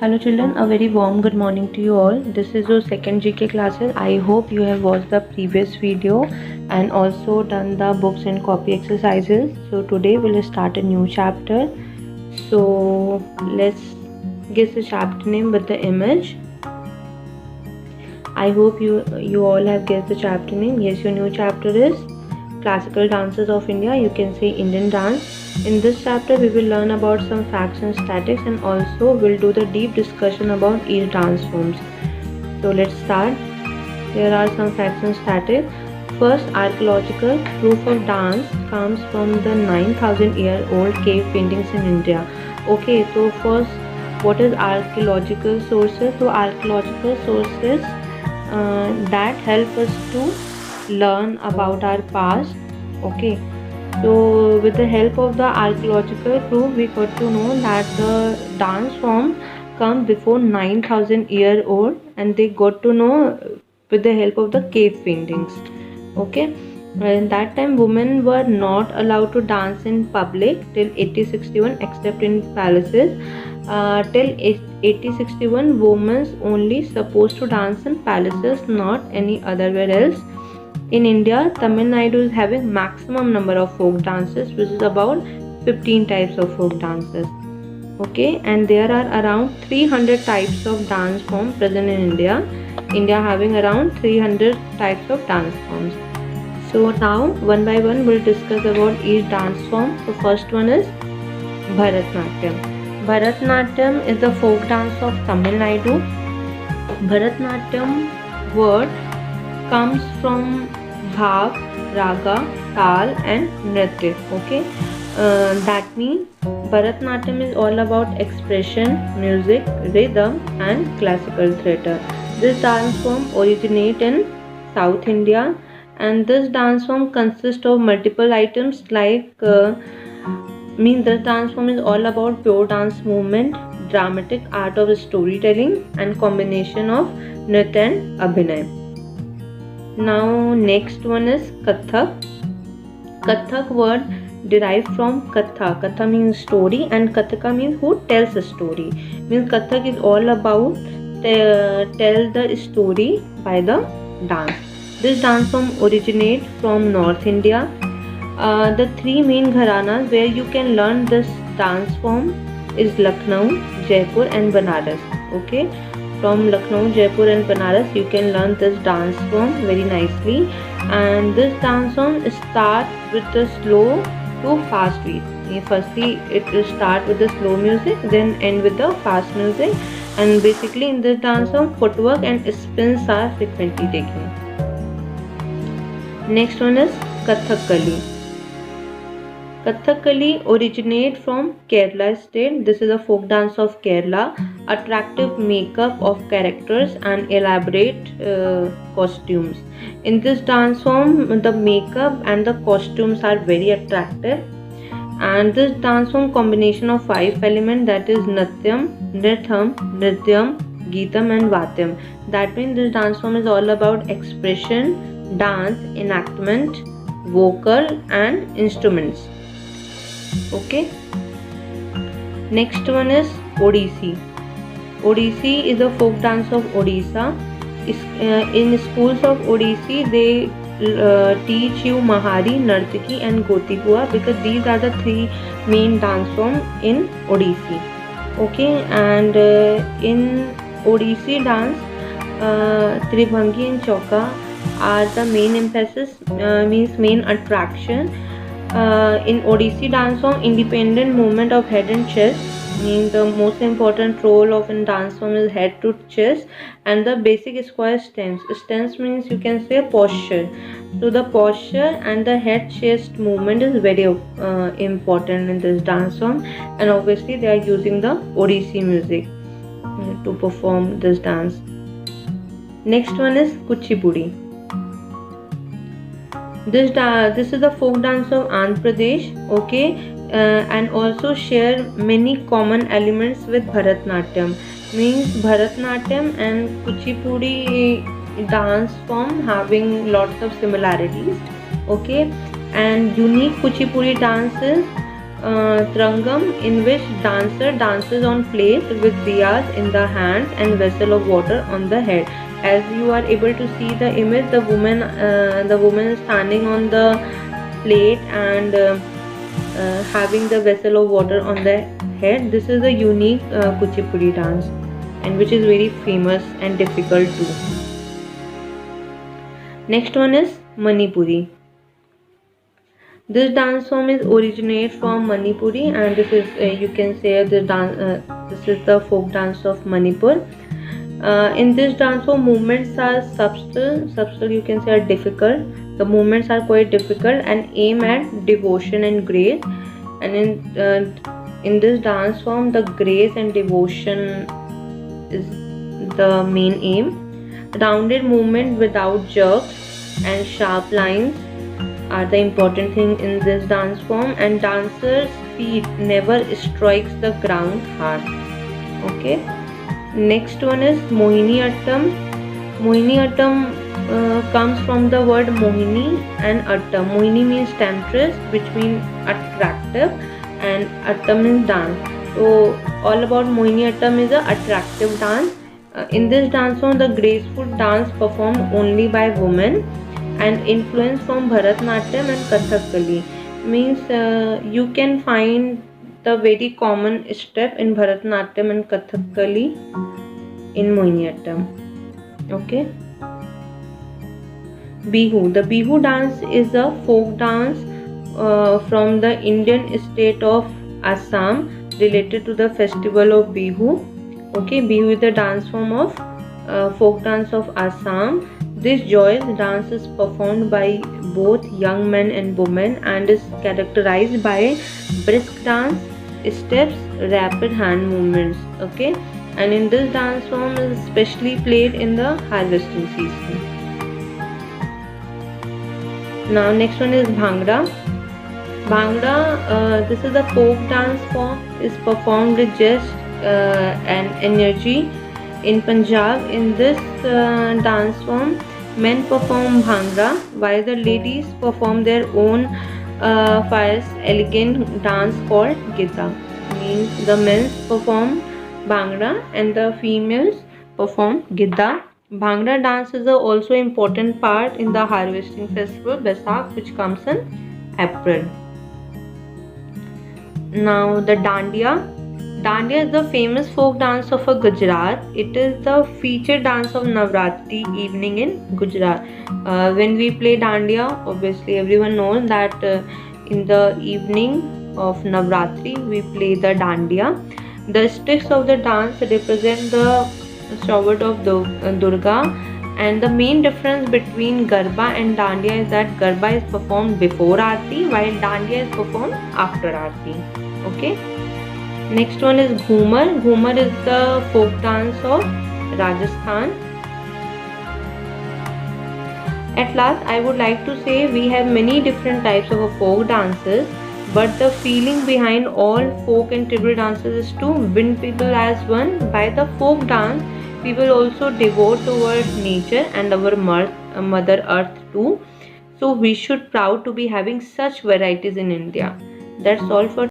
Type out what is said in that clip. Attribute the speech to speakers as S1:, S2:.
S1: Hello children, a very warm good morning to you all. This is your second GK classes. I hope you have watched the previous video and also done the books and copy exercises. So today we'll start a new chapter. So let's guess the chapter name with the image. I hope you all have guessed the chapter name. Yes, your new chapter is Classical Dances of India. You can say Indian dance. In this chapter we will learn about some facts and statistics, and also we'll do the deep discussion about each dance forms. So let's start. Here are some facts and statistics. First, archaeological proof of dance comes from the 9,000-year-old cave paintings in India. Okay, so first, what is archaeological sources? So archaeological sources that help us to learn about our past. Okay, so with the help of the archaeological proof, we got to know that the dance form come before 9,000 year old, and they got to know with the help of the cave paintings. Okay, in that time women were not allowed to dance in public till 1861 except in palaces. Till 1861 women only supposed to dance in palaces, not any otherwhere else. In India, Tamil Nadu is having maximum number of folk dances, which is about 15 types of folk dances. Okay, and there are around 300 types of dance forms present in India. India having around 300 types of dance forms. So now one by one we'll discuss about each dance form. So first one is Bharatnatyam. Bharatnatyam is the folk dance of Tamil Nadu. Bharatnatyam word comes from bhav, raga, tal and nritya. Okay, that means Bharatnatyam is all about expression, music, rhythm and classical theatre. This dance form originates in South India, and this dance form consists of multiple items like this dance form is all about pure dance movement, dramatic art of storytelling and combination of nritya and abhinay. Now next one is Kathak. Kathak word derived from Katha. Katha means story and Kathaka means who tells a story. Means Kathak is all about tell the story by the dance. This dance form originates from North India. The three main gharanas where you can learn this dance form is Lucknow, Jaipur and Banaras. Okay, from Lucknow, Jaipur and Banaras you can learn this dance form very nicely, and this dance form starts with the slow to fast beat. Firstly it will start with the slow music, then end with the fast music, and basically in this dance form footwork and spins are frequently taken. Next one is Kathakali. Kathakali originates from Kerala state. This is a folk dance of Kerala. Attractive makeup of characters and elaborate costumes. In this dance form, the makeup and the costumes are very attractive. And this dance form combination of 5 elements, that is Natyam, Nritham, Nrityam, Geetam and Vatyam. That means this dance form is all about expression, dance, enactment, vocal and instruments. Okay, next one is Odissi. Odissi is a folk dance of Odisha. In schools of Odissi they teach you Mahari, Nartaki and Gotipua, because these are the three main dance forms in Odissi. Okay, and in Odissi dance, Tribhangi and Chauka are the main emphasis, means main attraction. In Odissi dance form, independent movement of head and chest, means the most important role of in dance form is head to chest, and the basic square stance. Stance means you can say posture. So the posture and the head chest movement is very important in this dance form, and obviously they are using the Odissi music to perform this dance. Next one is Kuchipudi. This is the folk dance of Andhra Pradesh. Okay, and also share many common elements with Bharatnatyam. Means Bharatnatyam and Kuchipudi dance form having lots of similarities. Okay, and unique Kuchipudi dances Trangam, in which dancer dances on plate with diyas in the hands and vessel of water on the head. As you are able to see the image, the woman is standing on the plate and having the vessel of water on the head. This is a unique Kuchipudi dance, and which is very famous and difficult too. Next one is Manipuri. This dance form is originate from Manipuri, and this is you can say this is the folk dance of Manipur. In this dance form, movements are subtle you can say are difficult. The movements are quite difficult and aim at devotion and grace. And in this dance form, the grace and devotion is the main aim. Rounded movement without jerks and sharp lines are the important thing in this dance form, and dancers' feet never strikes the ground hard. Okay. Next one is Mohiniyattam. Mohiniyattam comes from the word Mohini and Attam. Mohini means temptress, which means attractive, and Attam means dance. So all about Mohiniyattam is a attractive dance. In this dance form, the graceful dance performed only by women and influence from Bharatnatyam and Kathakali. Means you can find the very common step in Bharatnatyam and Kathakali in Mohiniyattam. Okay. Bihu. The Bihu dance is a folk dance from the Indian state of Assam related to the festival of Bihu. Okay, Bihu is the dance form of folk dance of Assam. This joyous dance is performed by both young men and women and is characterized by brisk dance, steps, rapid hand movements. Okay, and in this dance form is especially played in the harvesting season. Now next one is Bhangra. Bhangra, this is a folk dance form, is performed with zest and energy in Punjab. In this dance form, men perform Bhangra while the ladies perform their own fierce, elegant dance called Gidda. Means the men perform Bhangra and the females perform Gidda. Bhangra dance is also important part in the harvesting festival Baisakh, which comes in April. Now the Dandiya. Dandiya is the famous folk dance of Gujarat. It is the featured dance of Navratri evening in Gujarat. When we play Dandiya, obviously everyone knows that in the evening of Navratri we play the Dandiya. The sticks of the dance represent the stalwart of Durga, and the main difference between Garba and Dandiya is that Garba is performed before Aarti while Dandiya is performed after Aarti. Okay. Next one is Ghumar. Ghumar is the folk dance of Rajasthan. At last, I would like to say we have many different types of folk dances, but the feeling behind all folk and tribal dances is to win people as one. By the folk dance, we will also devote towards nature and our Mother Earth too. So we should proud to be having such varieties in India. That's all for